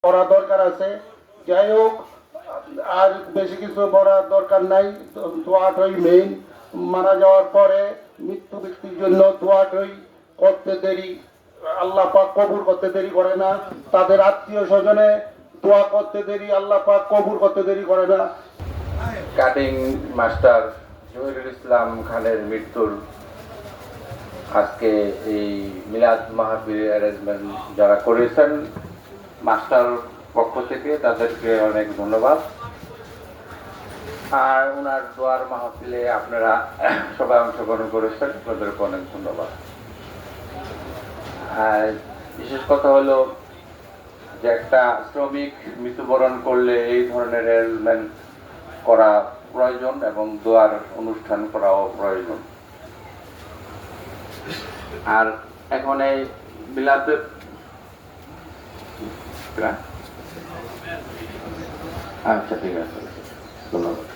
করা দরকার আছে। যাই হোক, আর বেশি কিছু বলার দরকার নাই। দোয়াটাই মেইন। মারা যাওয়ার পরে মৃত্যু ব্যক্তির জন্য দোয়াটাই করতে দেরি, আল্লাহ পাক কবুল করতে দেরি করে না। তাদের আত্মীয় স্বজনে দোয়া করতে দেরি, আল্লাহ পাক কবুল করতে দেরি করে না। কাটিং মাস্টার জহিরুল ইসলাম খানের মৃত্যুর আজকে এই মিলাদ মাহফিল অ্যারেঞ্জমেন্ট যারা করেছেন মাস্টার পক্ষ থেকে তাদেরকে অনেক ধন্যবাদ। আর ওনার দোয়ার মাহফিলে আপনারা সবাই অংশগ্রহণ করেছেন, তাদেরকে অনেক ধন্যবাদ। আর বিশেষ কথা হলো যে একটা শ্রমিক মৃত্যুবরণ করলে এই ধরনের অ্যারেঞ্জমেন্ট করা প্রয়োজন এবং দোয়ার অনুষ্ঠান করাও প্রয়োজন। আর এখন এই বিলাতে আচ্ছা ঠিক আছে, ধন্যবাদ।